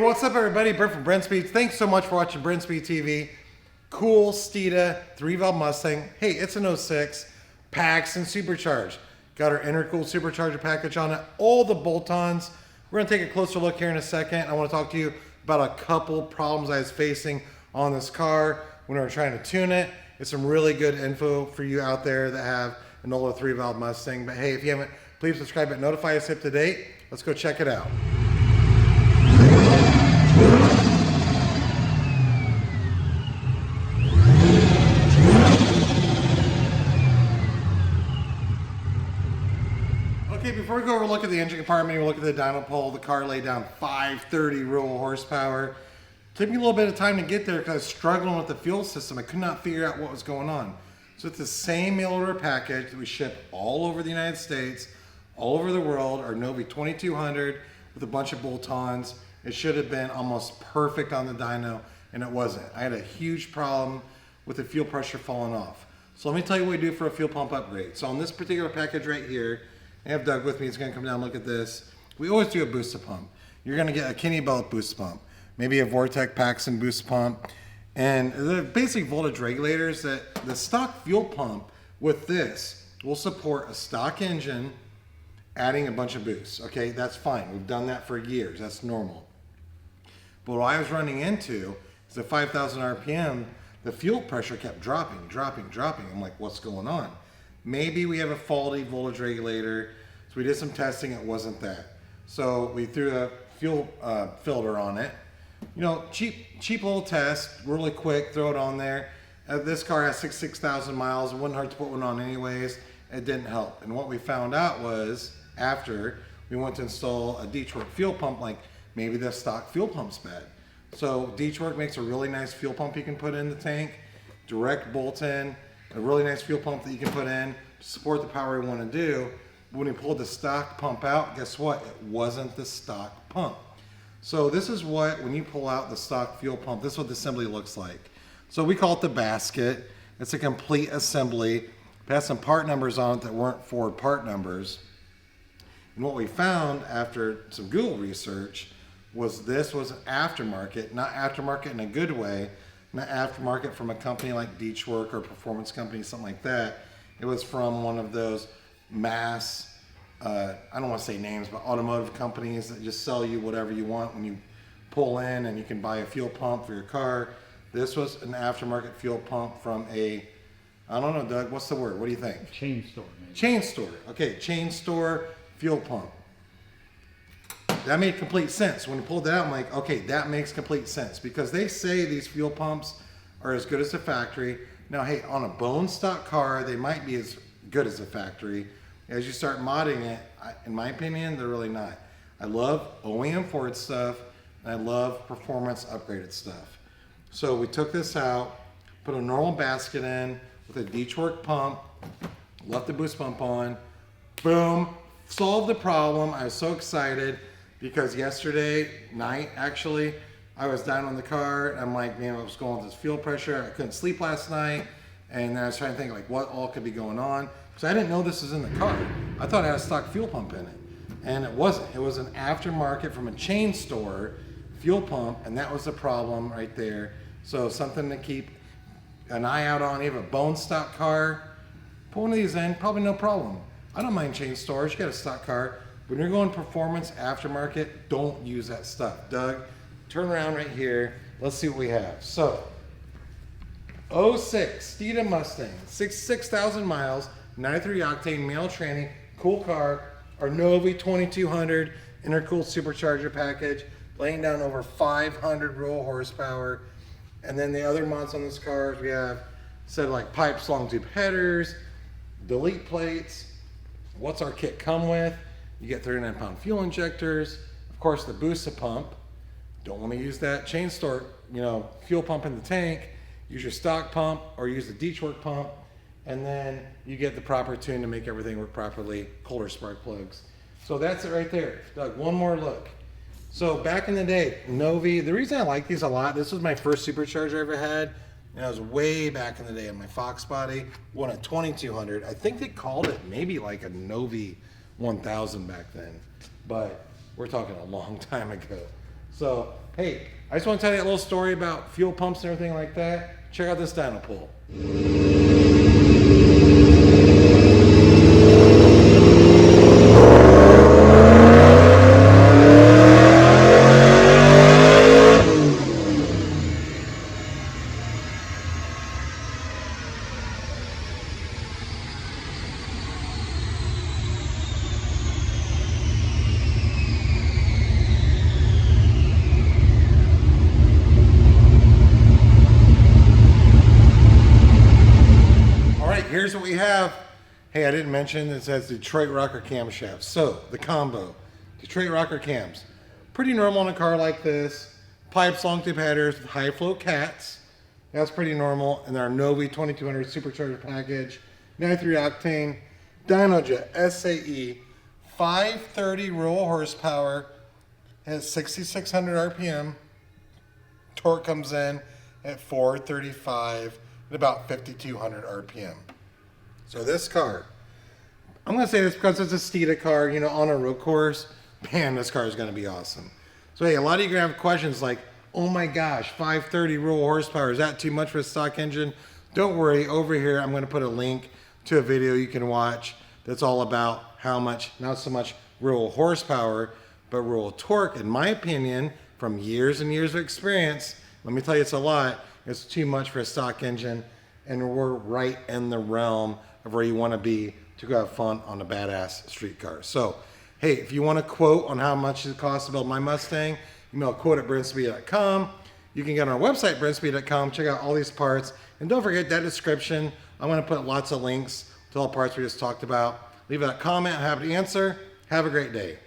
what's up everybody? Brent from Brenspeed. Thanks so much for watching Brenspeed TV. Cool Steeda 3-valve Mustang. Hey, it's an 06 Paxton Supercharged. Got our intercooled supercharger package on it. All the bolt-ons. We're gonna take a closer look here in a second. I wanna talk to you about a couple problems I was facing on this car when we were trying to tune it. It's some really good info for you out there that have an older 3-valve Mustang. But hey, if you haven't, please subscribe and notify us up to date. Let's go check it out. Okay, before we go over a look at the engine compartment, we look at the dyno pole. The car laid down 530 real horsepower. Took me a little bit of time to get there because I was struggling with the fuel system. I could not figure out what was going on. So it's the same mail order package that we ship all over the United States, all over the world, our Novi 2200 with a bunch of bolt-ons. It should have been almost perfect on the dyno, and it wasn't. I had a huge problem with the fuel pressure falling off. So let me tell you what we do for a fuel pump upgrade. So on this particular package right here, I have Doug with me. He's gonna come down and look at this. We always do a booster pump. You're gonna get a Kinney Belt boost pump, maybe a Vortec Paxton boost pump, and the basic voltage regulators that the stock fuel pump with this will support a stock engine adding a bunch of boosts. Okay, that's fine. We've done that for years. That's normal. But what I was running into is at 5,000 RPM, the fuel pressure kept dropping. I'm like, what's going on? Maybe we have a faulty voltage regulator. So we did some testing, it wasn't that. So we threw a fuel filter on it. You know, cheap little test, really quick, throw it on there. This car has 66,000 miles. It wasn't hard to put one on anyways. It didn't help. And what we found out was, after we went to install a Detroit fuel pump, like maybe the stock fuel pump's bad. So Detroit makes a really nice fuel pump you can put in the tank, direct bolt-in, a really nice fuel pump that you can put in to support the power we want to do. When we pulled the stock pump out, guess what? It wasn't the stock pump. So this is what, when you pull out the stock fuel pump, this is what the assembly looks like. So we call it the basket. It's a complete assembly. It has some part numbers on it that weren't Ford part numbers. And what we found after some Google research was this was aftermarket, not aftermarket in a good way, not aftermarket from a company like Detroit or Performance Company, something like that. It was from one of those mass, I don't want to say names, but automotive companies that just sell you whatever you want when you pull in and you can buy a fuel pump for your car. This was an aftermarket fuel pump from a, I don't know, Doug, what's the word? What do you think? Chain store, maybe. Chain store. Okay, chain store fuel pump. That made complete sense. When we pulled that out, I'm like, okay, that makes complete sense because they say these fuel pumps are as good as the factory. Now, hey, on a bone stock car, they might be as good as the factory. As you start modding it, in my opinion, they're really not. I love OEM Ford stuff, and I love performance upgraded stuff. So we took this out, put a normal basket in with a Detroit pump, left the boost pump on, boom, solved the problem. I was so excited because yesterday night, actually, I was down on the car. And I'm like, man, I was going with this fuel pressure. I couldn't sleep last night. And then I was trying to think like what all could be going on. Because I didn't know this was in the car. I thought it had a stock fuel pump in it. And it wasn't. It was an aftermarket from a chain store fuel pump. And that was the problem right there. So something to keep an eye out on. You have a bone stock car, put one of these in, probably no problem. I don't mind chain stores. You got a stock car. When you're going performance aftermarket, don't use that stuff. Doug, turn around right here. Let's see what we have. So, 06 Steeda Mustang, 6,000 miles, 93 octane, male tranny, cool car. Our Novi 2200 intercooled supercharger package, laying down over 500 raw horsepower. And then the other mods on this car, we have set of like pipes, long tube headers, delete plates. What's our kit come with? You get 39-pound fuel injectors, of course the booster pump. Don't want to use that chain store, fuel pump in the tank. Use your stock pump or use the Detroit pump, and then you get the proper tune to make everything work properly. Kohler spark plugs. So that's it right there. Doug, one more look. So back in the day, Novi. The reason I like these a lot. This was my first supercharger I ever had. And I was way back in the day on my Fox body, one at 2200. I think they called it maybe like a Novi 1000 back then, but we're talking a long time ago. So, hey, I just want to tell you a little story about fuel pumps and everything like that. Check out this dyno pull. Here's what we have. Hey, I didn't mention it says Detroit rocker camshafts. So the combo, Detroit rocker cams, pretty normal in a car like this. Pipes, long tube headers with high flow cats. That's pretty normal. And our Novi 2200 supercharger package, 93 octane, Dynojet SAE, 530 rural horsepower, has 6,600 RPM. Torque comes in at 435 at about 5,200 RPM. So this car, I'm going to say this because it's a Steeda car, you know, on a road course, man, this car is going to be awesome. So hey, a lot of you are going to have questions like, oh my gosh, 530 rural horsepower, is that too much for a stock engine? Don't worry, over here I'm going to put a link to a video you can watch that's all about how much, not so much rural horsepower, but rural torque. In my opinion, from years and years of experience, let me tell you, it's a lot. It's too much for a stock engine, and we're right in the realm of where you want to be to go have fun on a badass street car. So, hey, if you want a quote on how much it costs to build my Mustang, email quote at brenspeed.com. You can get on our website, brenspeed.com, check out all these parts, and don't forget that description. I'm going to put lots of links to all the parts we just talked about. Leave a comment, have an answer. Have a great day.